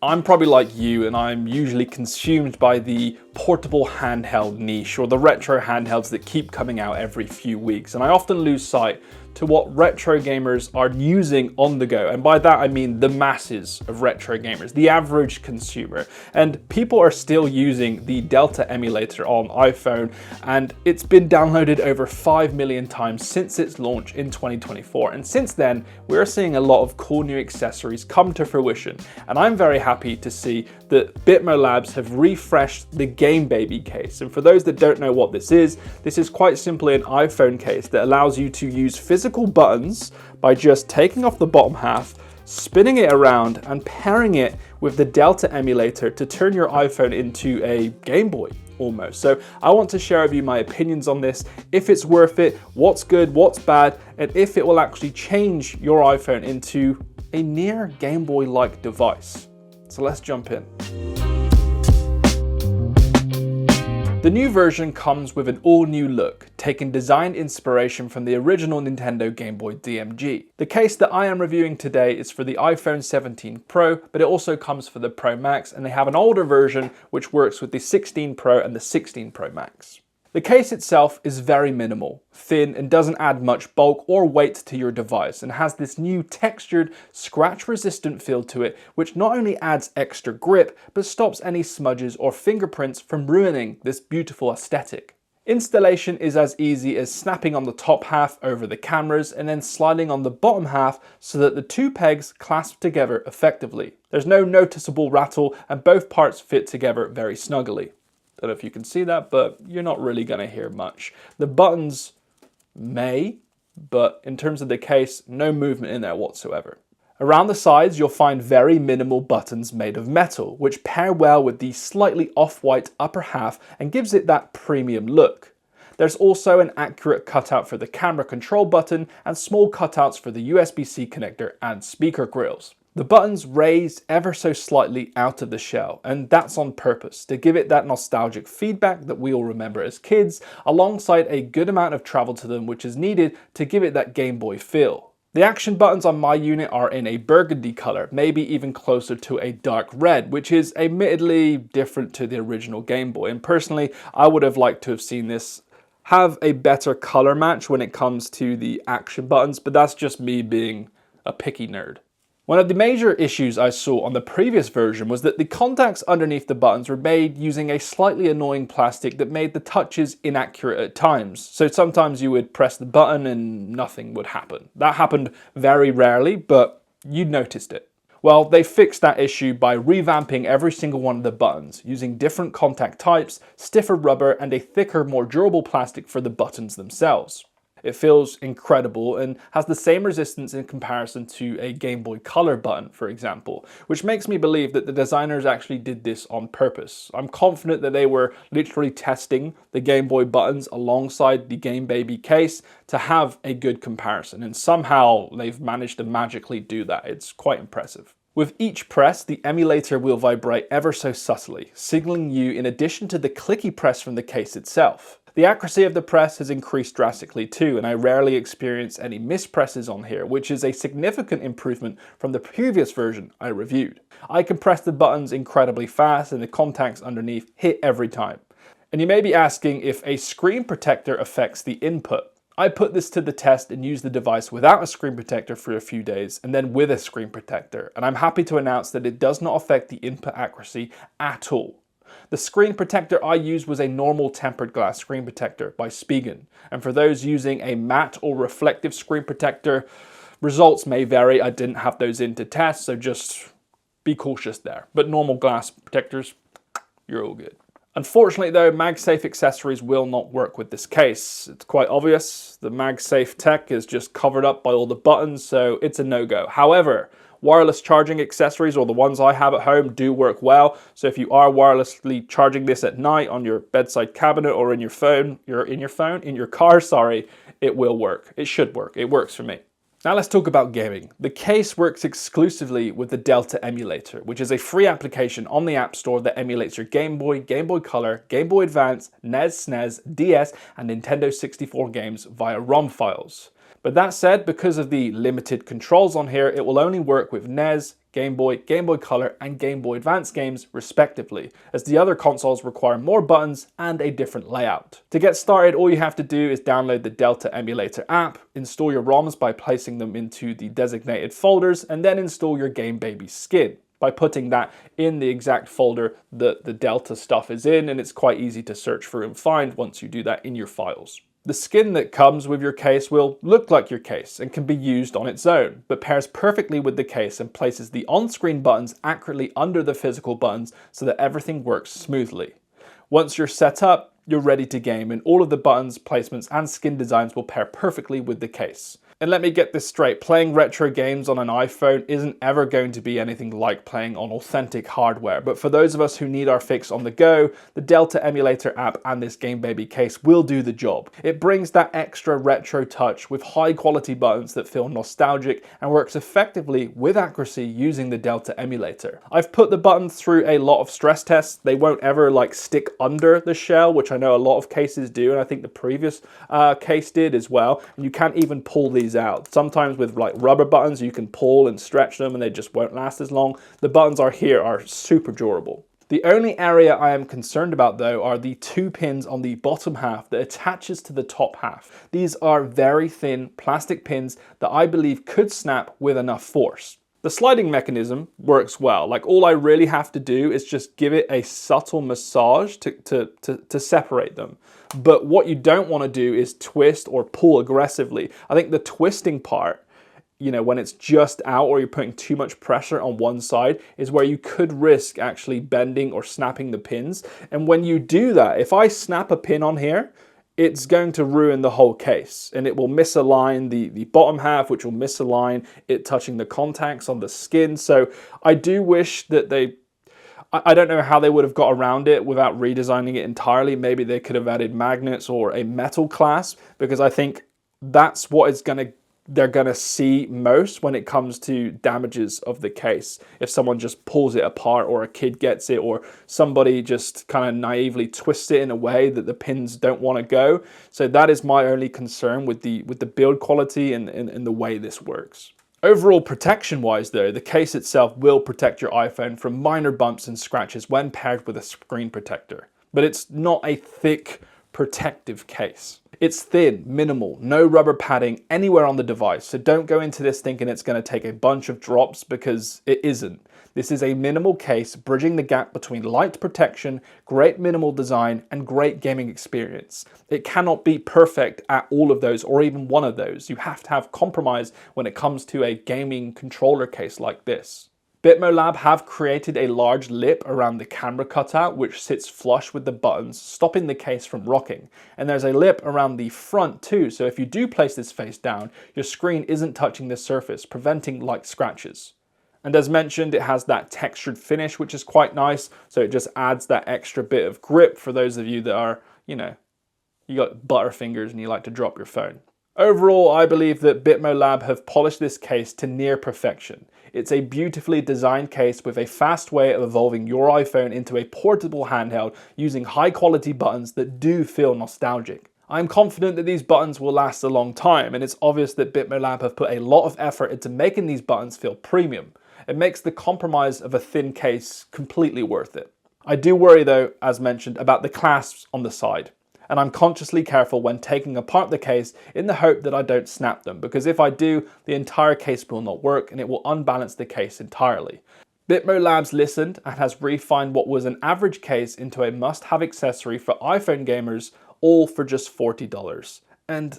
I'm probably like you, and I'm usually consumed by the portable handheld niche or the retro handhelds that keep coming out every few weeks, and I often lose sight to what retro gamers are using on the go. And by that I mean the masses of retro gamers, the average consumer. And people are still using the Delta Emulator on iPhone, and it's been downloaded over 5 million times since its launch in 2024. And since then, we're seeing a lot of cool new accessories come to fruition. And I'm very happy to see that BitmoLab have refreshed the GameBaby case. And for those that don't know what this is quite simply an iPhone case that allows you to use physical buttons by just taking off the bottom half, spinning it around and pairing it with the Delta Emulator to turn your iPhone into a Game Boy almost. So I want to share with you my opinions on this, if it's worth it, what's good, what's bad, and if it will actually change your iPhone into a near Game Boy-like device. So let's jump in. The new version comes with an all-new look, taking design inspiration from the original Nintendo Game Boy DMG. The case that I am reviewing today is for the iPhone 17 Pro, but it also comes for the Pro Max, and they have an older version which works with the 16 Pro and the 16 Pro Max. The case itself is very minimal, thin, and doesn't add much bulk or weight to your device, and has this new textured, scratch-resistant feel to it, which not only adds extra grip, but stops any smudges or fingerprints from ruining this beautiful aesthetic. Installation is as easy as snapping on the top half over the cameras and then sliding on the bottom half so that the two pegs clasp together effectively. There's no noticeable rattle, and both parts fit together very snugly. I don't know if you can see that, but you're not really going to hear much. The buttons may, but in terms of the case, no movement in there whatsoever. Around the sides, you'll find very minimal buttons made of metal, which pair well with the slightly off-white upper half and gives it that premium look. There's also an accurate cutout for the camera control button and small cutouts for the USB-C connector and speaker grills. The buttons raise ever so slightly out of the shell, and that's on purpose, to give it that nostalgic feedback that we all remember as kids, alongside a good amount of travel to them which is needed to give it that Game Boy feel. The action buttons on my unit are in a burgundy color, maybe even closer to a dark red, which is admittedly different to the original Game Boy, and personally I would have liked to have seen this have a better color match when it comes to the action buttons, but that's just me being a picky nerd. One of the major issues I saw on the previous version was that the contacts underneath the buttons were made using a slightly annoying plastic that made the touches inaccurate at times. So sometimes you would press the button and nothing would happen. That happened very rarely, but you noticed it. Well, they fixed that issue by revamping every single one of the buttons, using different contact types, stiffer rubber, and a thicker, more durable plastic for the buttons themselves. It feels incredible and has the same resistance in comparison to a Game Boy Color button, for example, which makes me believe that the designers actually did this on purpose. I'm confident that they were literally testing the Game Boy buttons alongside the GameBaby case to have a good comparison, and somehow they've managed to magically do that. It's quite impressive. With each press, the emulator will vibrate ever so subtly, signaling you in addition to the clicky press from the case itself. The accuracy of the press has increased drastically too, and I rarely experience any mispresses on here, which is a significant improvement from the previous version I reviewed. I can press the buttons incredibly fast and the contacts underneath hit every time. And you may be asking if a screen protector affects the input. I put this to the test and used the device without a screen protector for a few days and then with a screen protector, and I'm happy to announce that it does not affect the input accuracy at all. The screen protector I used was a normal tempered glass screen protector by Spigen, and for those using a matte or reflective screen protector, results may vary. I didn't have those in to test, so just be cautious there. But normal glass protectors, you're all good. Unfortunately though, Magsafe accessories will not work with this case. It's quite obvious. The Magsafe tech is just covered up by all the buttons, so it's a no-go. However, wireless charging accessories, or the ones I have at home, do work well. So if you are wirelessly charging this at night on your bedside cabinet or in your car, it will work. It should work. It works for me. Now let's talk about gaming. The case works exclusively with the Delta Emulator, which is a free application on the App Store that emulates your Game Boy, Game Boy Color, Game Boy Advance, NES, SNES, DS, and Nintendo 64 games via ROM files. But that said, because of the limited controls on here, it will only work with NES, Game Boy, Game Boy Color, and Game Boy Advance games respectively, as the other consoles require more buttons and a different layout. To get started, all you have to do is download the Delta Emulator app, install your ROMs by placing them into the designated folders, and then install your GameBaby skin by putting that in the exact folder that the Delta stuff is in, and it's quite easy to search for and find once you do that in your files. The skin that comes with your case will look like your case and can be used on its own, but pairs perfectly with the case and places the on-screen buttons accurately under the physical buttons so that everything works smoothly. Once you're set up, you're ready to game, and all of the buttons, placements, and skin designs will pair perfectly with the case. And let me get this straight, playing retro games on an iPhone isn't ever going to be anything like playing on authentic hardware, but for those of us who need our fix on the go, the Delta Emulator app and this GameBaby case will do the job. It brings that extra retro touch with high quality buttons that feel nostalgic and works effectively with accuracy using the Delta Emulator. I've put the buttons through a lot of stress tests. They won't ever stick under the shell, which I know a lot of cases do, and I think the previous case did as well, and you can't even pull these out. Sometimes with rubber buttons you can pull and stretch them and they just won't last as long. The buttons are super durable. The only area I am concerned about though are the 2 pins on the bottom half that attaches to the top half. These are very thin plastic pins that I believe could snap with enough force. The sliding mechanism works well. All I really have to do is just give it a subtle massage to separate them. But what you don't want to do is twist or pull aggressively. I think the twisting part, when it's just out or you're putting too much pressure on one side, is where you could risk actually bending or snapping the pins. And when you do that, if I snap a pin on here, it's going to ruin the whole case, and it will misalign the bottom half, which will misalign it touching the contacts on the skin. So I do wish that I don't know how they would have got around it without redesigning it entirely. Maybe they could have added magnets or a metal clasp, because I think that's what they're gonna see most when it comes to damages of the case. If someone just pulls it apart, or a kid gets it, or somebody just kind of naively twists it in a way that the pins don't want to go. So that is my only concern with the build quality and the way this works. Overall protection wise though, the case itself will protect your iPhone from minor bumps and scratches when paired with a screen protector. But it's not a thick protective case. It's thin, minimal, no rubber padding anywhere on the device, so don't go into this thinking it's going to take a bunch of drops, because it isn't. This is a minimal case bridging the gap between light protection, great minimal design, and great gaming experience. It cannot be perfect at all of those, or even one of those. You have to have compromise when it comes to a gaming controller case like this. BitmoLab have created a large lip around the camera cutout which sits flush with the buttons, stopping the case from rocking. And there's a lip around the front too, so if you do place this face down, your screen isn't touching the surface, preventing light scratches. And as mentioned, it has that textured finish which is quite nice, so it just adds that extra bit of grip for those of you that are, you got butterfingers and you like to drop your phone. Overall, I believe that BitmoLab have polished this case to near perfection. It's a beautifully designed case with a fast way of evolving your iPhone into a portable handheld using high quality buttons that do feel nostalgic. I'm confident that these buttons will last a long time, and it's obvious that BitmoLab have put a lot of effort into making these buttons feel premium. It makes the compromise of a thin case completely worth it. I do worry though, as mentioned, about the clasps on the side. And I'm consciously careful when taking apart the case in the hope that I don't snap them, because if I do, the entire case will not work and it will unbalance the case entirely. BitmoLab's listened and has refined what was an average case into a must-have accessory for iPhone gamers, all for just $40. And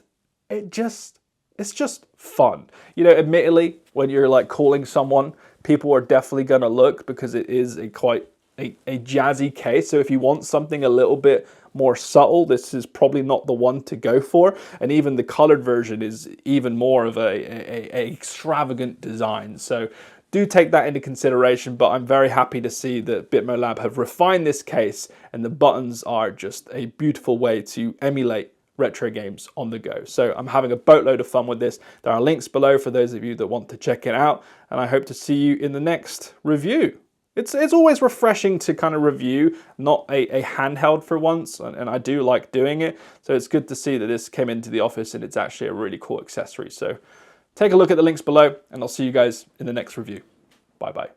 it's just fun. Admittedly, when you're calling someone, people are definitely gonna look, because it is a jazzy case. So if you want something a little bit more subtle, this is probably not the one to go for. And even the colored version is even more of a extravagant design. So do take that into consideration, but I'm very happy to see that BitmoLab have refined this case, and the buttons are just a beautiful way to emulate retro games on the go. So I'm having a boatload of fun with this. There are links below for those of you that want to check it out, and I hope to see you in the next review. It's always refreshing to kind of review, not a handheld for once, and I do like doing it. So it's good to see that this came into the office and it's actually a really cool accessory. So take a look at the links below, and I'll see you guys in the next review. Bye bye.